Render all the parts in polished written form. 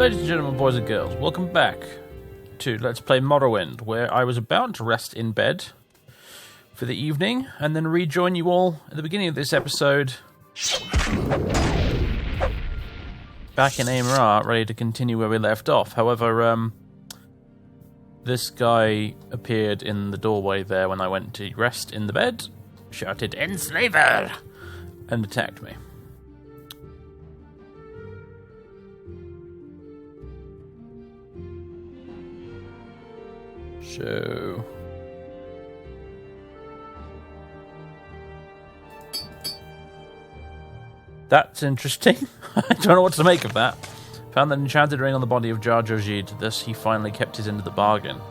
Ladies and gentlemen, boys and girls, welcome back to Let's Play Morrowind, where I was about to rest in bed for the evening, and then rejoin you all at the beginning of this episode, back in Amra, ready to continue where we left off. However, this guy appeared in the doorway there when I went to rest in the bed, shouted, "Enslaver!" and attacked me. So... that's interesting. I don't know what to make of that. Found an enchanted ring on the body of Jar Jojid. Thus, he finally kept his end of the bargain.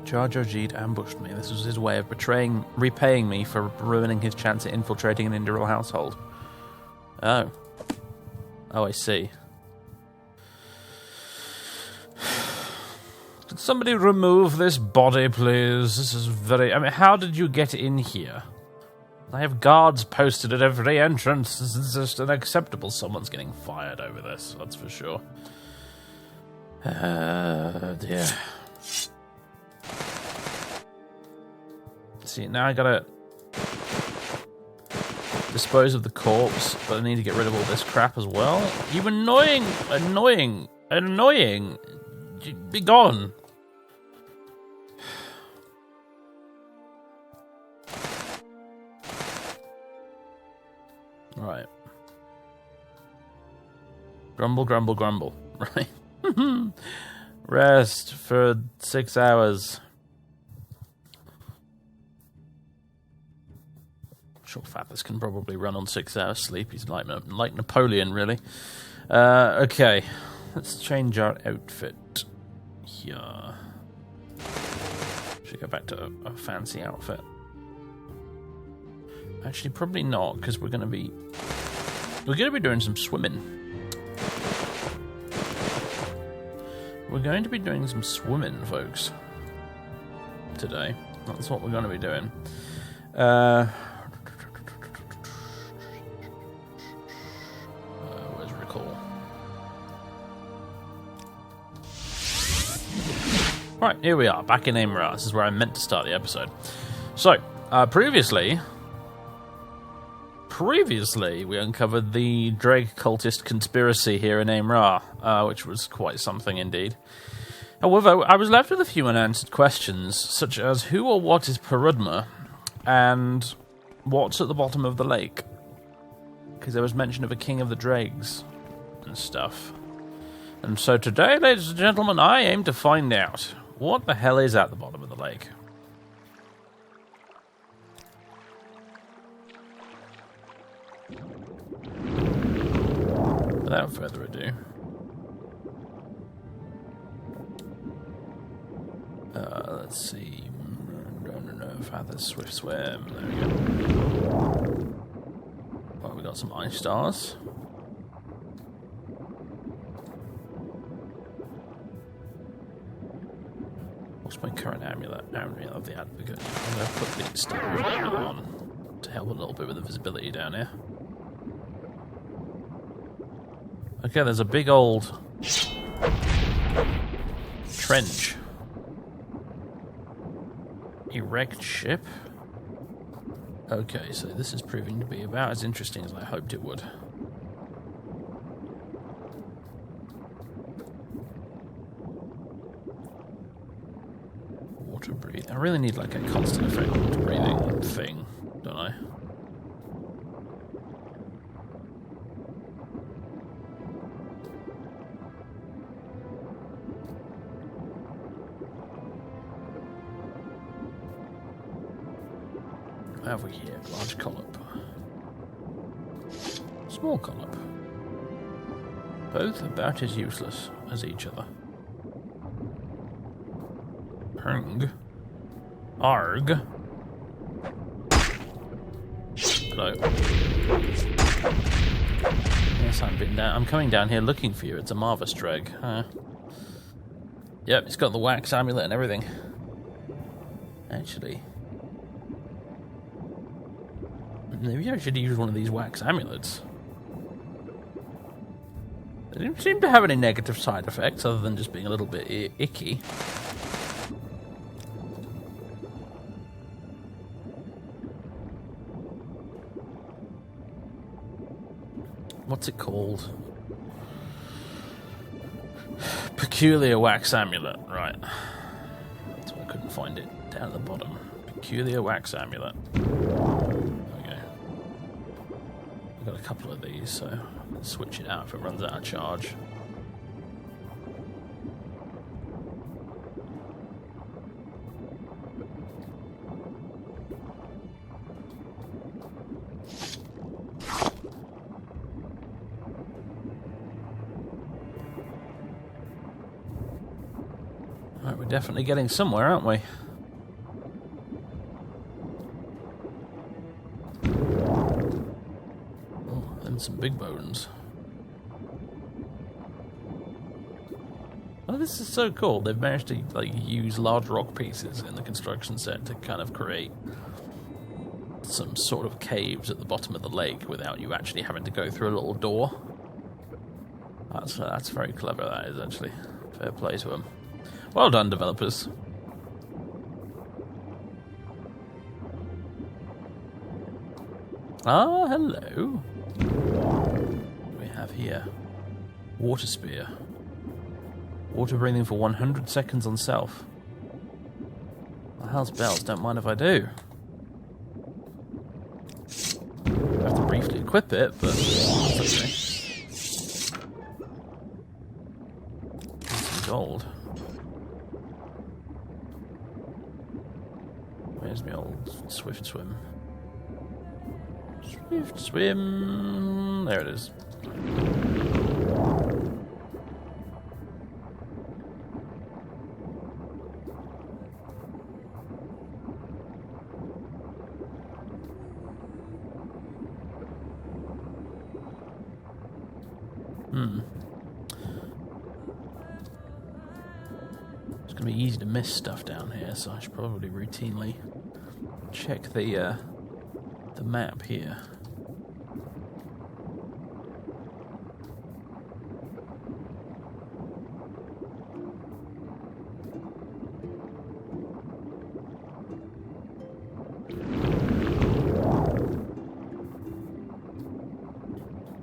Jar Jojid ambushed me. This was his way of repaying me for ruining his chance at infiltrating an Indral household. Oh. Oh, I see. Could somebody remove this body, please? This is very... I mean, how did you get in here? I have guards posted at every entrance. This is just unacceptable. Someone's getting fired over this, that's for sure. Dear. See, now I gotta dispose of the corpse, but I need to get rid of all this crap as well. You annoying... Be gone. Right. Grumble, grumble, grumble. Right. Rest for 6 hours. Sure, Fathers can probably run on 6 hours sleep. He's like Napoleon, really. Okay. Let's change our outfit. Here. Should go back to a fancy outfit. Actually, probably not, because we're gonna be doing some swimming. We're going to be doing some swimming, folks. Today, that's what we're going to be doing. Where's recall? Right, here we are, back in Amra. This is where I meant to start the episode. So, previously, we uncovered the Dreg cultist conspiracy here in Amra, which was quite something indeed. However, I was left with a few unanswered questions, such as who or what is Paruddma, and what's at the bottom of the lake? Because there was mention of a king of the dregs and stuff. And so today, ladies and gentlemen, I aim to find out what the hell is at the bottom of the lake. Without further ado, let's see. No, Fathers, Swift Swim. There we go. Well, we got some ice stars. What's my current amulet? Amulet of the Advocate. I'm going to put the stars on to help a little bit with the visibility down here. Okay, there's a big old trench. Erect ship. Okay, so this is proving to be about as interesting as I hoped it would. Water breathing. I really need like a constant effect water breathing thing, don't I? What have we here? Large collop. Small collop. Both about as useless as each other. Hung. Arg. Hello. Yes, I'm coming down here looking for you. It's a Marvis dreg. Yep, it's got the wax amulet and everything. Actually, maybe I should use one of these wax amulets. They didn't seem to have any negative side effects other than just being a little bit icky. What's it called? Peculiar wax amulet, right. That's why I couldn't find it. Down at the bottom. Peculiar wax amulet. Okay. I've got a couple of these, so I'll switch it out if it runs out of charge. Right, we're definitely getting somewhere, aren't we? Some big bones. Oh, this is so cool. They've managed to use large rock pieces in the construction set to kind of create some sort of caves at the bottom of the lake without you actually having to go through a little door. That's very clever, that is, actually. Fair play to them. Well done, developers. Ah, hello. What do we have here? Water spear. Water breathing for 100 seconds on self. The hell's bells? Don't mind if I do. I have to briefly equip it, but that's okay. Some gold. Where's my old swift swim? Swift swim. There it is. It's going to be easy to miss stuff down here, so I should probably routinely check the map here.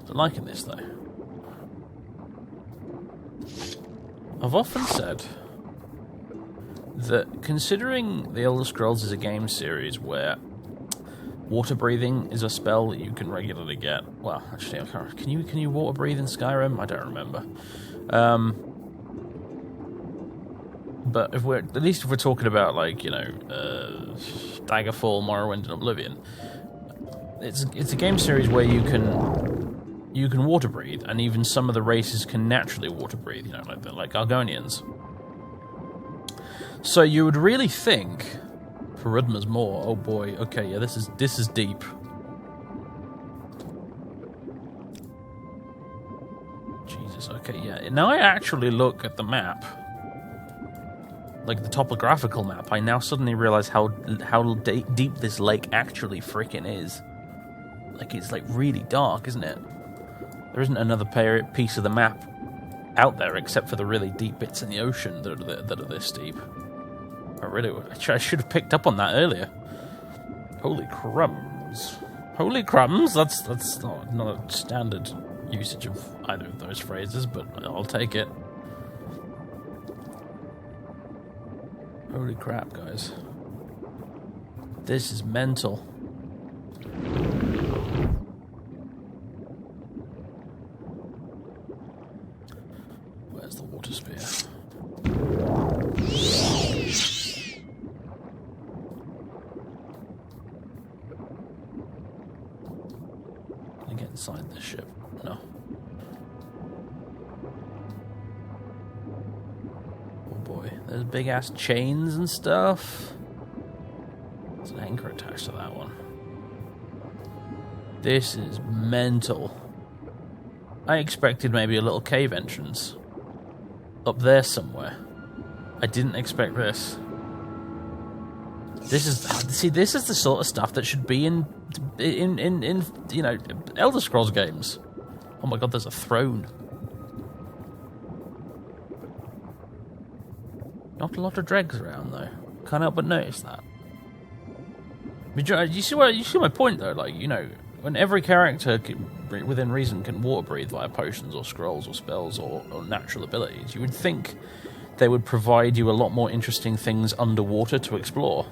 I'm liking this though. I've often said that considering the Elder Scrolls is a game series where water breathing is a spell that you can regularly get. Well, actually, I can't. Can you water breathe in Skyrim? I don't remember. But if we're talking about Daggerfall, Morrowind, and Oblivion, it's a game series where you can water breathe, and even some of the races can naturally water breathe. Like Argonians. So you would really think Paruddma's more. Oh boy. Okay, yeah, this is deep. Jesus. Okay, yeah. Now I actually look at the map, like the topographical map. I now suddenly realize how deep this lake actually freaking is. Like it's really dark, isn't it? There isn't another piece of the map out there except for the really deep bits in the ocean that are this deep. I should have picked up on that earlier. Holy crumbs. Holy crumbs? That's not a standard usage of either of those phrases, but I'll take it. Holy crap, guys. This is mental. Where's the water spear? Inside this ship. No. Oh boy. There's big ass chains and stuff. There's an anchor attached to that one. This is mental. I expected maybe a little cave entrance up there somewhere. I didn't expect this. This is the sort of stuff that should be in Elder Scrolls games. Oh my god, there's a throne. Not a lot of dregs around, though. Can't help but notice that. But you see my point, though? Like, you know, when every character within reason can water breathe via potions or scrolls or spells or natural abilities, you would think they would provide you a lot more interesting things underwater to explore.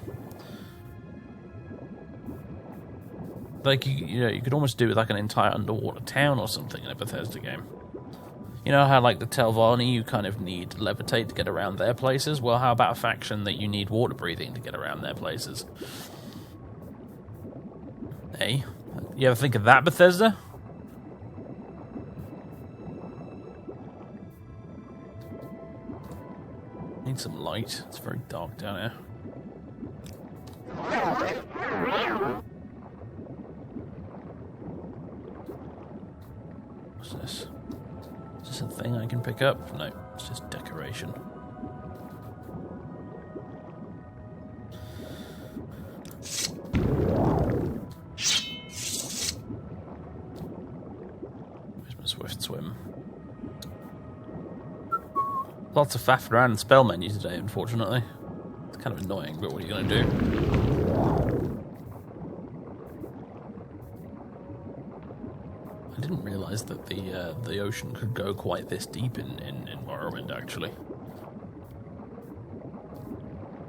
Like, you know, you could almost do with like an entire underwater town or something in a Bethesda game. You know how, like, the Telvanni, you kind of need levitate to get around their places? Well, how about a faction that you need water breathing to get around their places? Hey, you ever think of that, Bethesda? Need some light. It's very dark down here. What's this? Is this a thing I can pick up? No, it's just decoration. Where's my swift swim? Lots of faff around spell menu today, unfortunately. It's kind of annoying, but what are you going to do? I didn't realise that the ocean could go quite this deep in Morrowind, actually.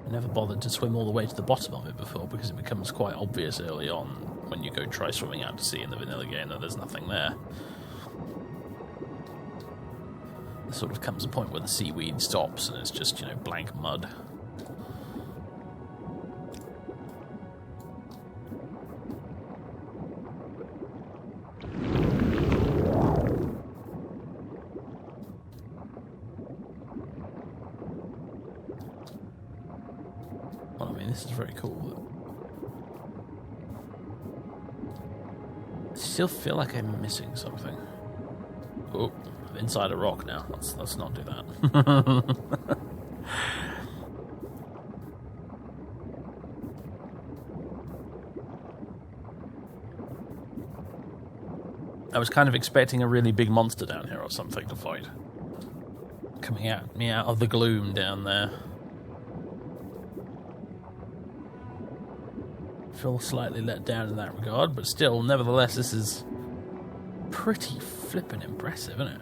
I never bothered to swim all the way to the bottom of it before, because it becomes quite obvious early on when you go try swimming out to sea in the vanilla game that there's nothing there. There sort of comes a point where the seaweed stops and it's just, you know, blank mud. Well, I mean, this is very cool. I still feel like I'm missing something. Oh, I'm inside a rock now. Let's not do that. I was kind of expecting a really big monster down here or something to fight. Coming at me out of the gloom down there. Feel slightly let down in that regard, but still, nevertheless, this is pretty flippin' impressive, isn't it?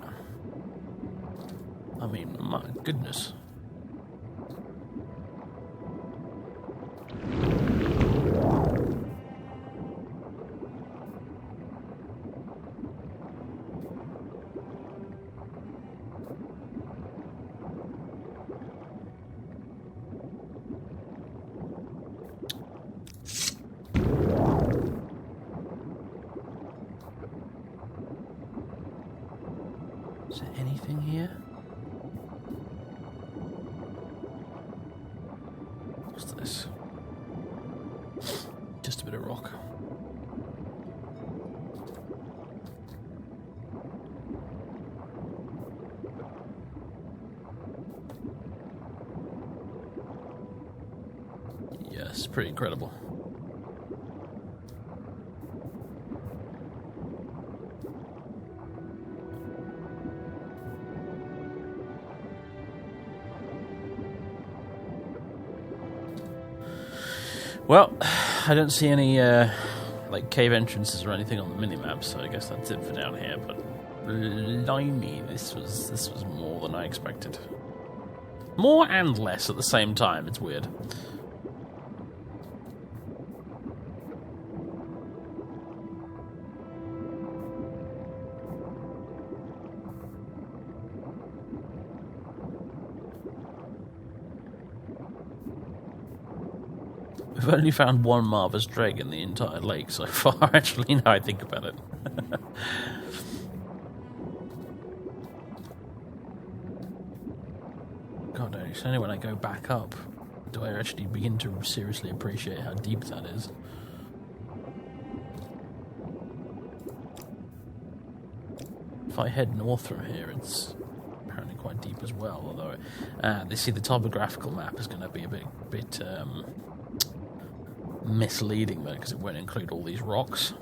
I mean, my goodness. Is there anything here? What's this? Just a bit of rock. Yes, pretty incredible. Well, I don't see any like cave entrances or anything on the minimap, so I guess that's it for down here. But blimey, this was more than I expected. More and less at the same time. It's weird. We've only found one marvellous dreg in the entire lake so far, actually, now I think about it. God, it's only when I go back up do I actually begin to seriously appreciate how deep that is. If I head north from here, it's apparently quite deep as well, although they see the topographical map is going to be a bit misleading though, because it won't include all these rocks.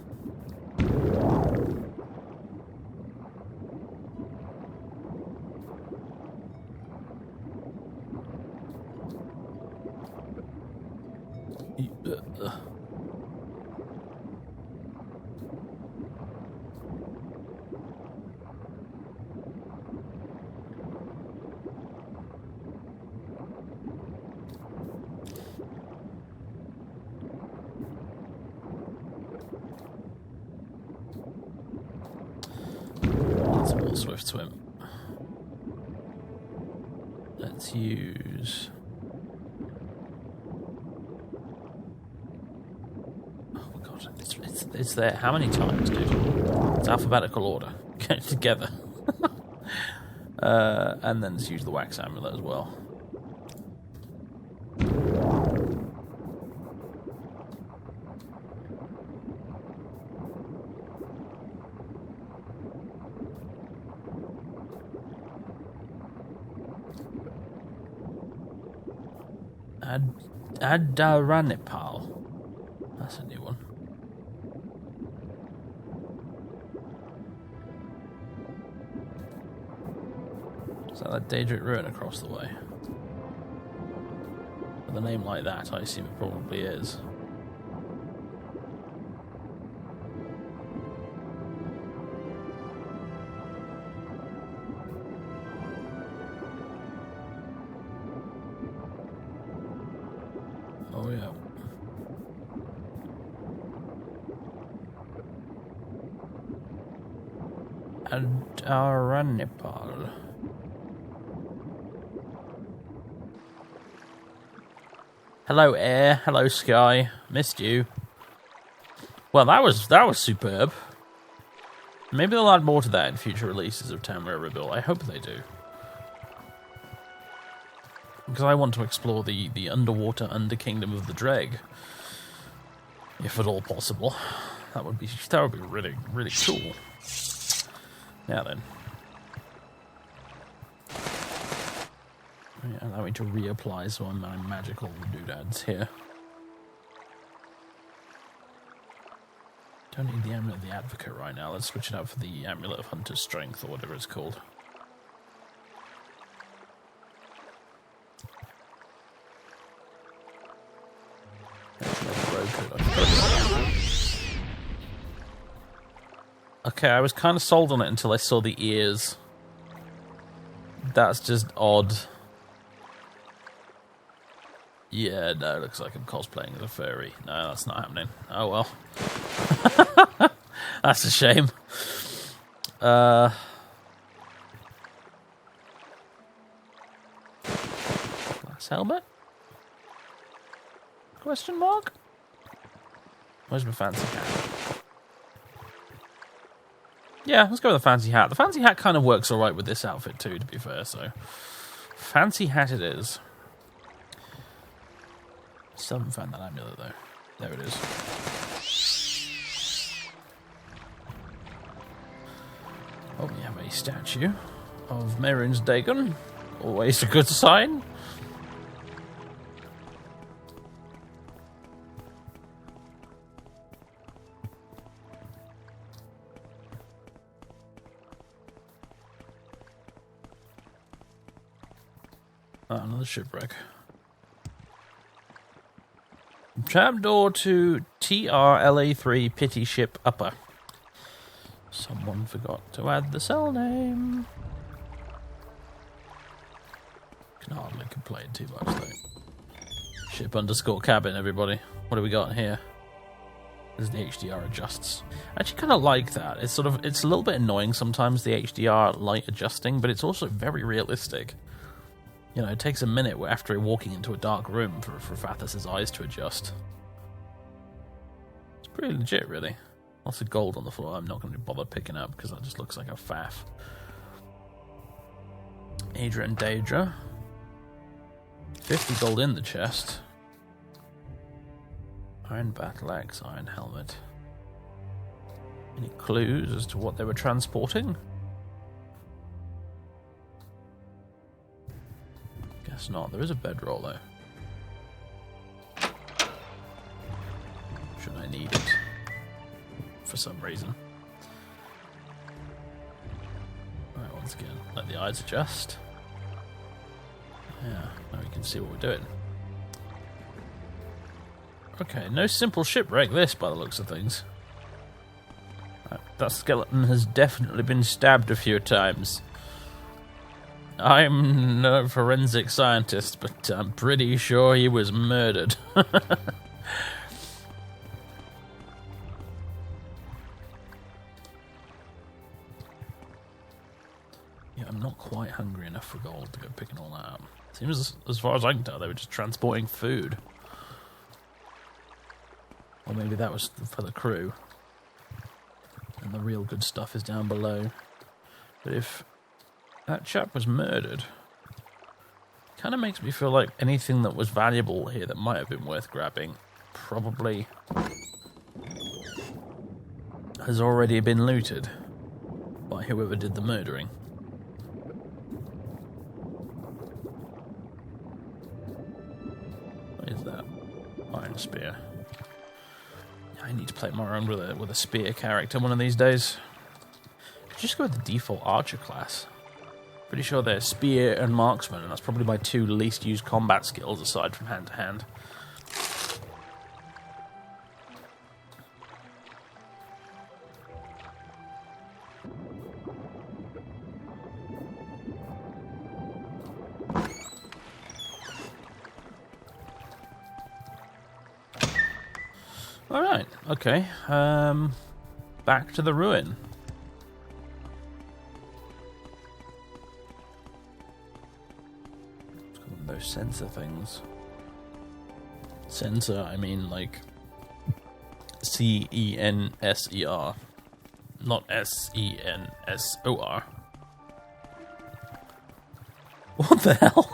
That's a more swift swim. Let's use... Oh my god, it's there. How many times, dude? It's alphabetical order. Get it together. And then let's use the wax amulet as well. Adaranipal. That's a new one. Is that like Daedric ruin across the way? With a name like that, I assume it probably is. Oh yeah. Adaranipal. Hello air, hello sky. Missed you. Well, that was superb. Maybe they'll add more to that in future releases of Tamriel Rebuilt. I hope they do. Because I want to explore the underwater underkingdom of the Dreg, if at all possible. That would be really, really cool. Now then. Allow me to reapply some of my magical doodads here. Don't need the Amulet of the Advocate right now. Let's switch it out for the Amulet of Hunter's Strength, or whatever it's called. Okay, I was kind of sold on it until I saw the ears. That's just odd. Yeah, no, it looks like I'm cosplaying as a fairy. No, that's not happening. Oh well. That's a shame. Glass helmet? Question mark? Where's my fancy hat? Yeah, let's go with the fancy hat. The fancy hat kind of works alright with this outfit too, to be fair, so... Fancy hat it is. Still haven't found that amulet, though. There it is. Oh, we have a statue of Merin's Dagon. Always a good sign. Ah, another shipwreck. Trapdoor to TRLA3 Pity Ship Upper. Someone forgot to add the cell name. Can hardly complain too much though. Ship underscore cabin, everybody. What do we got here? As the HDR adjusts. I actually kind of like that. It's a little bit annoying sometimes, the HDR light adjusting, but it's also very realistic. You know, it takes a minute after walking into a dark room for Fathas's eyes to adjust. It's pretty legit, really. Lots of gold on the floor I'm not going to bother picking up because that just looks like a faff. Adra and Daedra. 50 gold in the chest. Iron battle axe, iron helmet. Any clues as to what they were transporting? Guess not. There is a bedroll though. Should I need it for some reason? Alright, once again, let the eyes adjust. Yeah, now we can see what we're doing. Okay, no simple shipwreck this by the looks of things. That skeleton has definitely been stabbed a few times. I'm no forensic scientist, but I'm pretty sure he was murdered. Yeah, I'm not quite hungry enough for gold to go picking all that up. Seems, as far as I can tell, they were just transporting food. Or maybe that was for the crew. And the real good stuff is down below. But if that chap was murdered, it kind of makes me feel like anything that was valuable here that might have been worth grabbing probably has already been looted by whoever did the murdering. What is that? Iron spear. I need to play more around with a spear character one of these days. Just go with the default archer class. Pretty sure they're spear and marksman, and that's probably my two least used combat skills aside from hand to hand. Alright, okay. Back to the ruin. Those sensor things. Sensor, I mean like C-E-N-S-E-R. Not S-E-N-S-O-R. What the hell?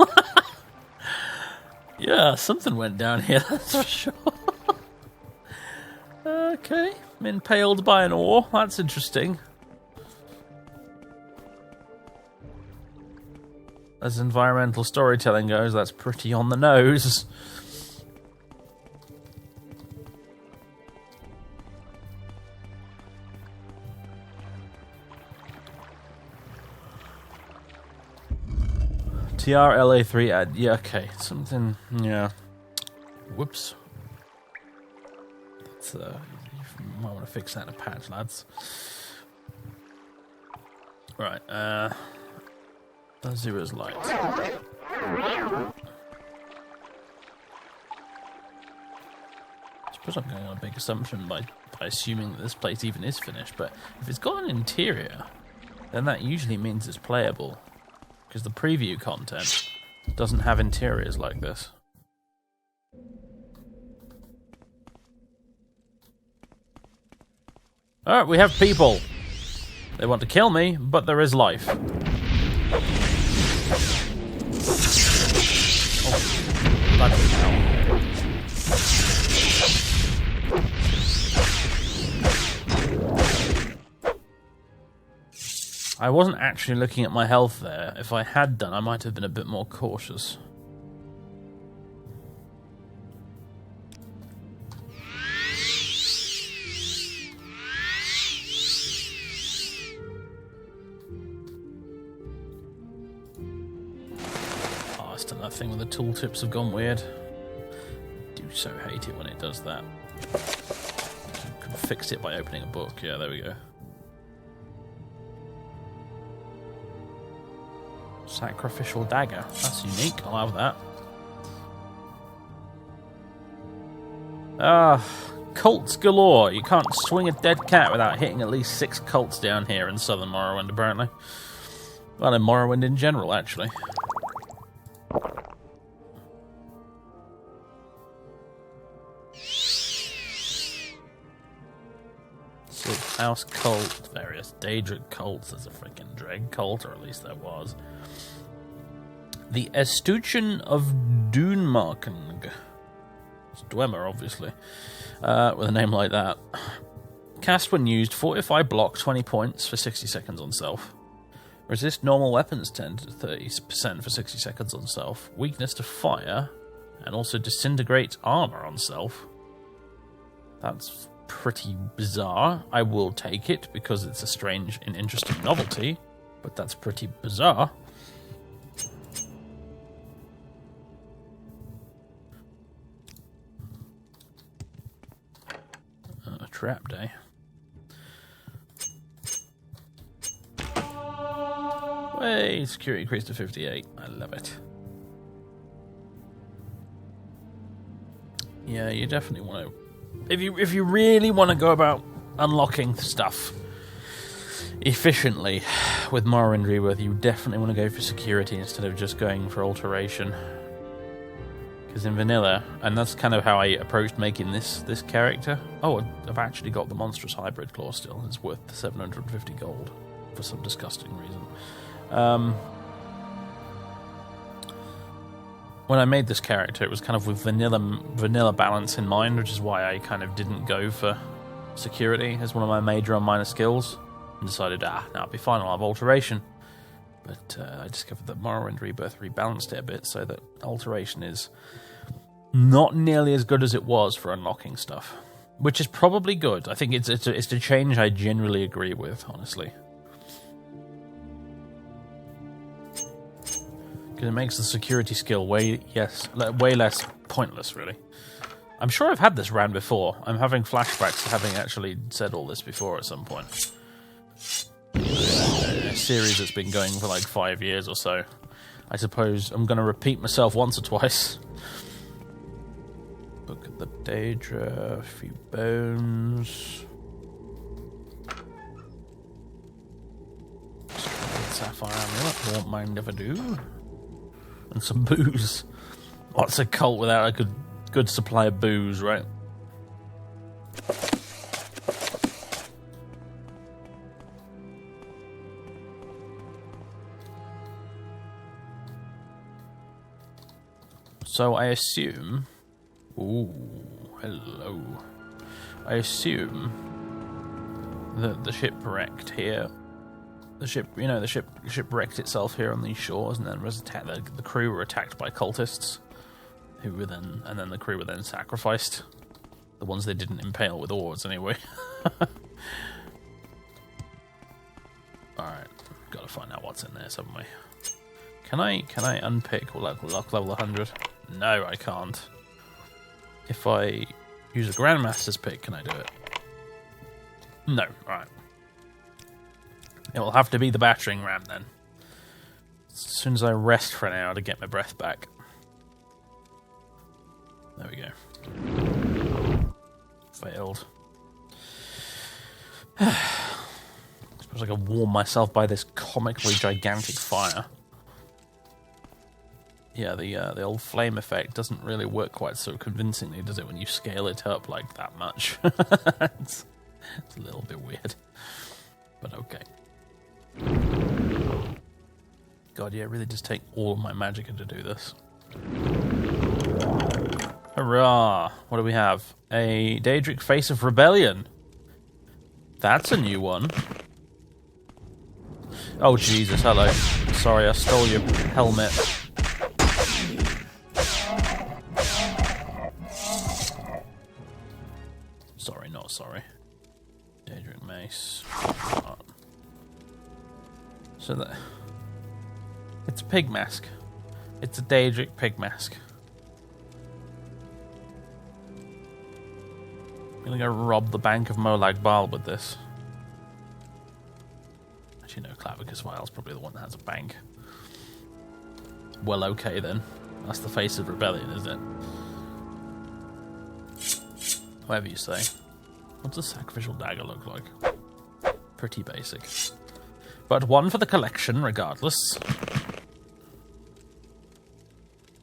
Yeah, something went down here, that's for sure. Okay, I'm impaled by an oar. That's interesting. As environmental storytelling goes, that's pretty on the nose. TRLA3 ad. Yeah, okay. Something. Yeah. Whoops. That's, you might want to fix that in a patch, lads. Right, Zero's light. I suppose I'm going on a big assumption by assuming that this place even is finished, but if it's got an interior, then that usually means it's playable, because the preview content doesn't have interiors like this. Alright, we have people. They want to kill me, but there is life. I wasn't actually looking at my health there. If I had done, I might have been a bit more cautious. Still that thing with the tooltips have gone weird. I do so hate it when it does that. You can fix it by opening a book. Yeah, there we go. Sacrificial dagger. That's unique. I'll have that. Cults galore. You can't swing a dead cat without hitting at least 6 cults down here in southern Morrowind, apparently. Well, in Morrowind in general, actually. House cult, various Daedric cults. There's a freaking Dreg cult, or at least there was. The Estuchen of Dunmarkung. It's Dwemer, obviously, with a name like that. Cast when used, fortify block 20 points for 60 seconds on self. Resist normal weapons 10 to 30% for 60 seconds on self. Weakness to fire, and also disintegrate armor on self. That's pretty bizarre. I will take it because it's a strange and interesting novelty, but that's pretty bizarre. trapped, eh? Way, security increased to 58. I love it. Yeah, you definitely want to... If you really want to go about unlocking stuff efficiently with Morrowind Rebirth, you definitely want to go for security instead of just going for alteration. Because in vanilla, and that's kind of how I approached making this character. Oh, I've actually got the monstrous hybrid claw still. It's worth 750 gold for some disgusting reason. When I made this character, it was kind of with vanilla balance in mind, which is why I kind of didn't go for security as one of my major and minor skills, and decided, no, it'll be fine, I'll have alteration. But I discovered that Morrowind Rebirth rebalanced it a bit so that alteration is not nearly as good as it was for unlocking stuff, which is probably good. I think it's a change I generally agree with, honestly. Because it makes the security skill way less pointless, really. I'm sure I've had this round before. I'm having flashbacks to having actually said all this before at some point. A series that's been going for like 5 years or so. I suppose I'm going to repeat myself once or twice. Look at the Daedra, a few bones. Sapphire amulet, won't mind if I do. And some booze. What's a cult without a good supply of booze, right? So I assume... Ooh, hello. I assume that the ship wrecked here. The ship wrecked itself here on these shores, and then was attacked. The crew were attacked by cultists, and then the crew were then sacrificed. The ones they didn't impale with oars, anyway. All right, got to find out what's in there, haven't we? Can I unpick lock level 100? No, I can't. If I use a Grandmaster's pick, can I do it? No. All right. It will have to be the battering ram then. As soon as I rest for an hour to get my breath back. There we go. Failed. I suppose I can warm myself by this comically gigantic fire. Yeah, the old flame effect doesn't really work quite so convincingly, does it, when you scale it up like that much? It's a little bit weird. But okay. God, yeah, it really does take all of my magicka to do this. Hurrah! What do we have? A Daedric Face of Rebellion. That's a new one. Oh, Jesus, hello. Sorry, I stole your helmet. Sorry, not sorry. Daedric Mace. Oh. So that... It's a pig mask. It's a Daedric pig mask. I'm gonna go rob the Bank of Molag Bal with this. Actually, no, Clavicus Vial's probably the one that has a bank. Well, okay then. That's the Face of Rebellion, isn't it? Whatever you say. What's a sacrificial dagger look like? Pretty basic. But one for the collection, regardless.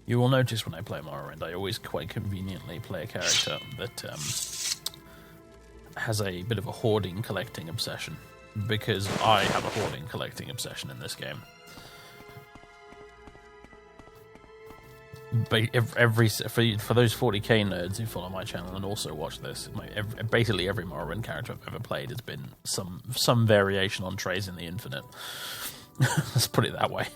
You will notice when I play Morrowind, I always quite conveniently play a character that has a bit of a hoarding collecting obsession. Because I have a hoarding collecting obsession in this game. For those 40k nerds who follow my channel and also watch this, basically every Morrowind character I've ever played has been some variation on Trays in the Infinite. Let's put it that way.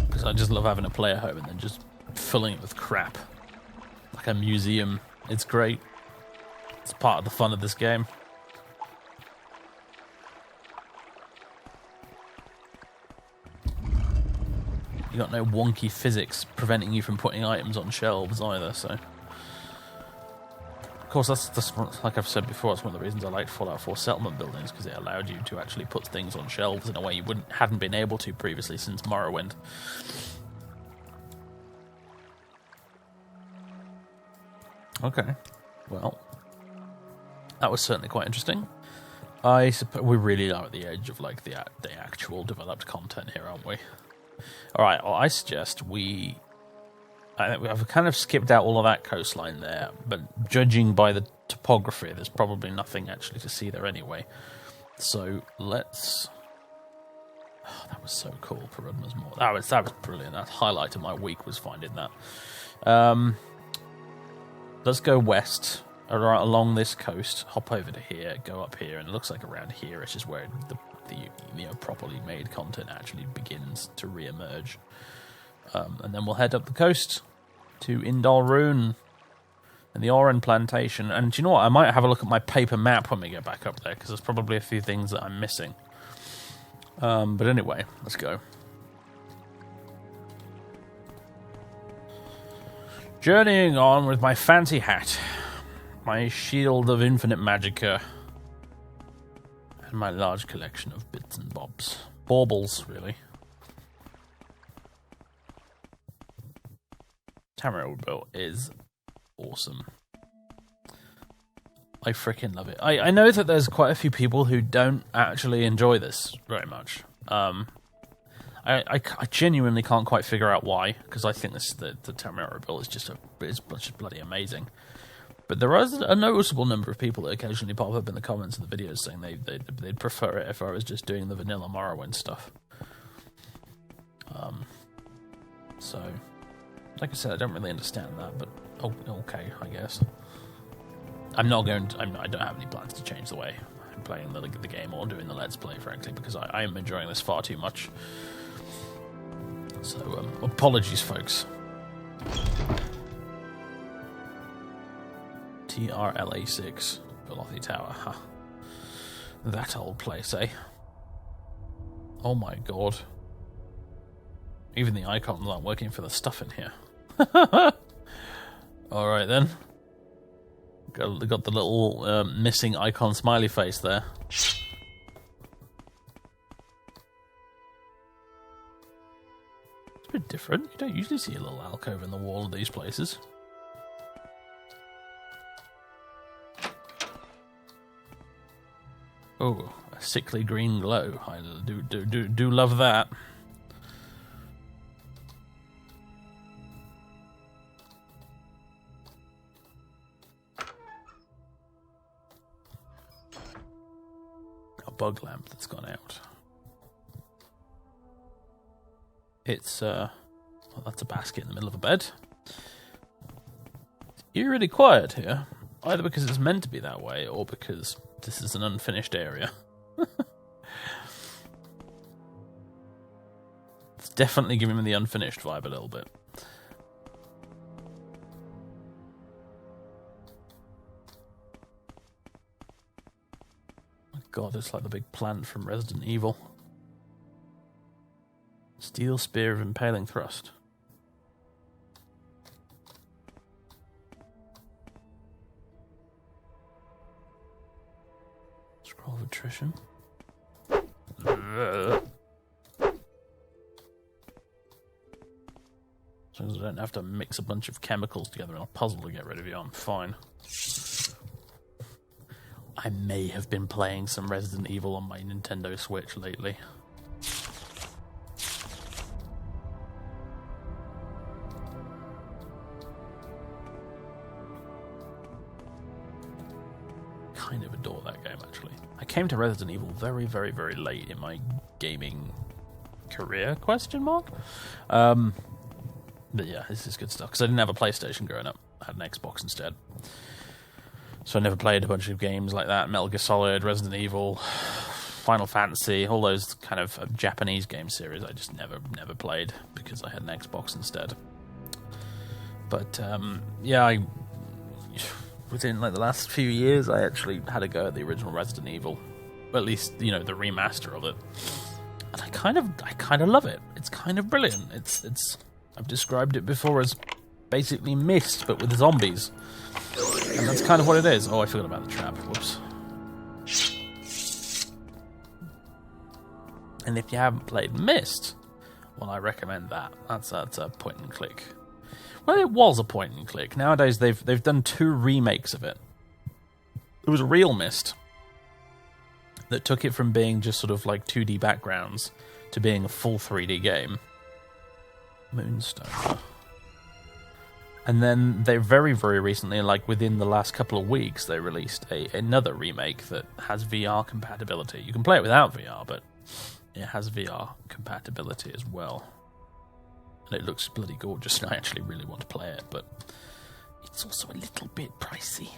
Because I just love having a player home and then just filling it with crap. Like a museum. It's great. It's part of the fun of this game. You got no wonky physics preventing you from putting items on shelves either, so... Of course, that's like I've said before, that's one of the reasons I liked Fallout 4 settlement buildings, because it allowed you to actually put things on shelves in a way you hadn't been able to previously since Morrowind. Okay, well, that was certainly quite interesting. I suppose we really are at the edge of like the actual developed content here, aren't we? All right, well, I suggest I've kind of skipped out all of that coastline there, but judging by the topography, there's probably nothing actually to see there anyway. So let's... Oh, that was so cool, Paruddma's Moor. That was brilliant. That highlight of my week was finding that. Let's go west, along this coast, hop over to here, go up here, and it looks like around here is just where the properly made content actually begins to re-emerge. And then we'll head up the coast to Indal Rune and the Oren Plantation. And do you know what? I might have a look at my paper map when we get back up there, because there's probably a few things that I'm missing. But anyway, let's go. Journeying on with my fancy hat, my shield of infinite magicka, and my large collection of bits and bobs. Baubles, really. Tamriel Rebuilt is awesome. I freaking love it. I know that there's quite a few people who don't actually enjoy this very much. I genuinely can't quite figure out why, because I think the Tamriel Rebuilt is just bloody amazing. But there is a noticeable number of people that occasionally pop up in the comments of the videos saying they'd prefer it if I was just doing the vanilla Morrowind stuff. So, like I said, I don't really understand that, but okay, I guess. I don't have any plans to change the way I'm playing the game or doing the Let's Play, frankly, because I am enjoying this far too much. So, apologies, folks. TRLA6, Velocity Tower, huh? That old place, eh? Oh my god. Even the icons aren't working for the stuff in here. Alright then. Got the little missing icon smiley face there. It's a bit different. You don't usually see a little alcove in the wall of these places. Oh, a sickly green glow. I do love that. A bug lamp that's gone out. It's well, that's a basket in the middle of a bed. You're really quiet here, either because it's meant to be that way or because this is an unfinished area. It's definitely giving me the unfinished vibe a little bit. My god, it's like the big plant from Resident Evil. Steel Spear of Impaling Thrust. Scroll of Attrition. As long as I don't have to mix a bunch of chemicals together in a puzzle to get rid of you, I'm fine. I may have been playing some Resident Evil on my Nintendo Switch lately. Kind of adore that game, actually. I came to Resident Evil very, very, very late in my gaming career, question mark? But yeah, this is good stuff, because I didn't have a PlayStation growing up. I had an Xbox instead. So I never played a bunch of games like that. Metal Gear Solid, Resident Evil, Final Fantasy, all those kind of Japanese game series I just never played, because I had an Xbox instead. But, yeah, within like the last few years, I actually had a go at the original Resident Evil. Or at least, you know, the remaster of it. And kind of love it. It's kind of brilliant. It's I've described it before as basically Myst, but with zombies. And that's kind of what it is. Oh, I forgot about the trap. Whoops. And if you haven't played Myst, well, I recommend that. That's a point and click. Well, it was a point and click. Nowadays, they've done 2 remakes of it. It was a real Myst that took it from being just sort of like 2D backgrounds to being a full 3D game. Moonstone. And then they very, very recently, like within the last couple of weeks, they released another remake that has VR compatibility. You can play it without VR, but it has VR compatibility as well. And it looks bloody gorgeous, and I actually really want to play it, but it's also a little bit pricey.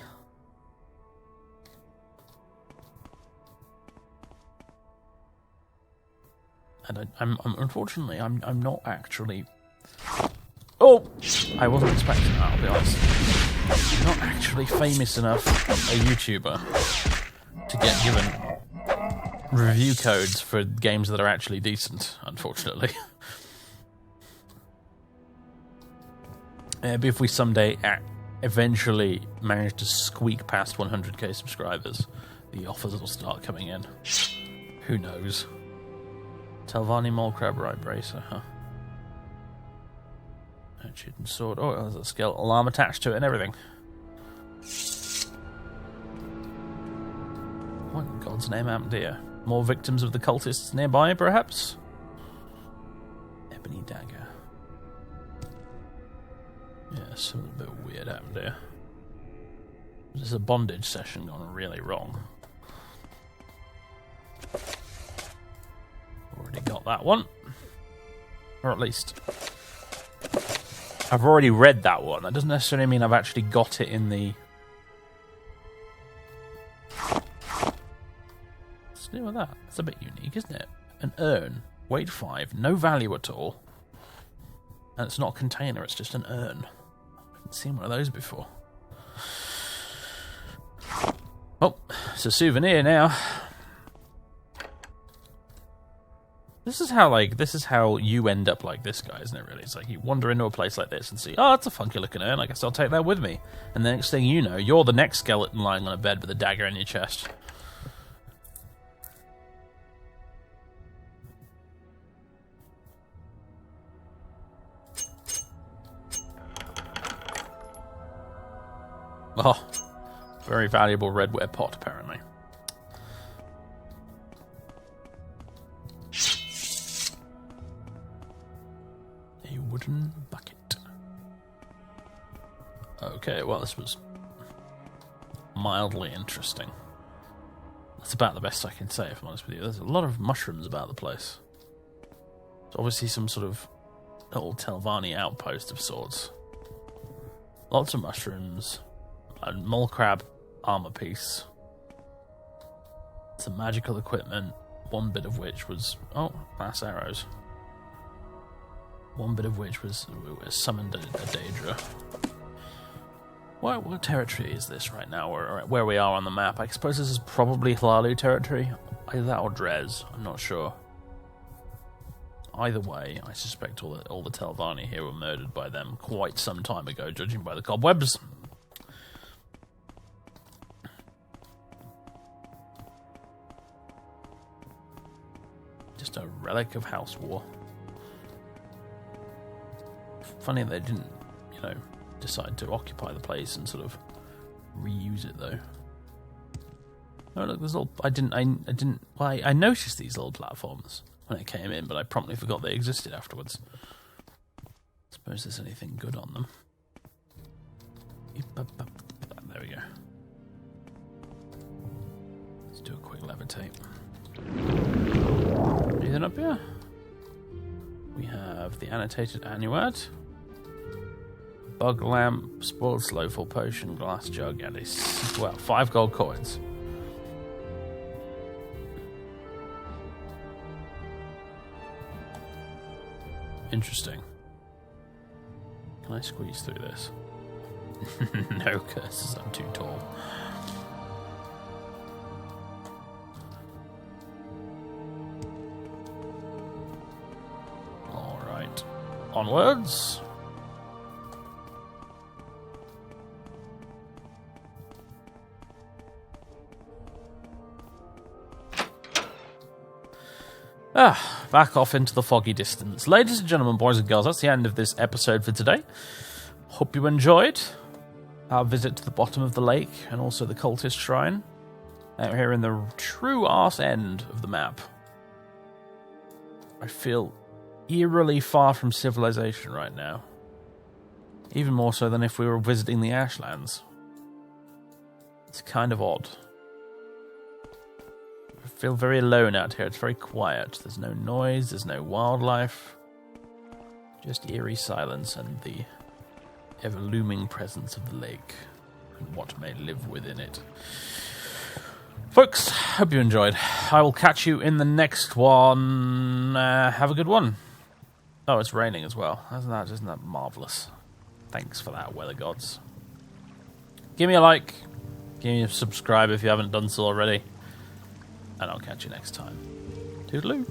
And I'm unfortunately, I'm not actually... Oh! I wasn't expecting that, I'll be honest. I'm not actually famous enough a YouTuber to get given review codes for games that are actually decent, unfortunately. Maybe if we someday eventually manage to squeak past 100k subscribers, the offers will start coming in. Who knows? Telvanni Mole Crab Right Bracer, huh? Shooting sword. Oh, there's a skeletal arm attached to it and everything. What in God's name happened here? More victims of the cultists nearby, perhaps? Ebony dagger. Yeah, something a bit weird happened here. There's a bondage session gone really wrong. Already got that one. Or at least... I've already read that one. That doesn't necessarily mean I've actually got it in the... What's new with that? It's a bit unique, isn't it? An urn. Weight 5. No value at all. And it's not a container, it's just an urn. I haven't seen one of those before. Oh, it's a souvenir now. This is how you end up like this guy, isn't it, really? It's like you wander into a place like this and see, oh, that's a funky looking urn, I guess I'll take that with me. And the next thing you know, you're the next skeleton lying on a bed with a dagger in your chest. Oh, very valuable redware pot, apparently. Wooden bucket. Okay, well, this was mildly interesting. That's about the best I can say, if I'm honest with you. There's a lot of mushrooms about the place. It's obviously some sort of little Telvanni outpost of sorts. Lots of mushrooms. A mole crab armor piece. Some magical equipment, one bit of which was... Oh, mass arrows. One bit of which was summoned a Daedra. What territory is this right now, or where we are on the map? I suppose this is probably Hlalu territory. Either that or Drez, I'm not sure. Either way, I suspect all the Telvanni here were murdered by them quite some time ago, judging by the cobwebs. Just a relic of house war. Funny they didn't, decide to occupy the place and sort of reuse it though. Oh look, there's little. I noticed these little platforms when I came in, but I promptly forgot they existed afterwards. Suppose there's anything good on them. There we go. Let's do a quick levitate. Anything up here? We have the annotated annuad. Bug lamp, spoiled slowful potion, glass jug, and 5 gold coins. Interesting. Can I squeeze through this? No curses, I'm too tall. onwards. Back off into the foggy distance. Ladies and gentlemen, boys and girls, that's the end of this episode for today. Hope you enjoyed our visit to the bottom of the lake and also the Cultist Shrine. Out here in the true arse end of the map. I feel eerily far from civilization right now. Even more so than if we were visiting the Ashlands. It's kind of odd. I feel very alone out here. It's very quiet. There's no noise, there's no wildlife. Just eerie silence and the ever-looming presence of the lake and what may live within it. Folks, hope you enjoyed. I will catch you in the next one. Have a good one. Oh, it's raining as well. Isn't that marvellous? Thanks for that, weather gods. Give me a like. Give me a subscribe if you haven't done so already. And I'll catch you next time. Toodaloo.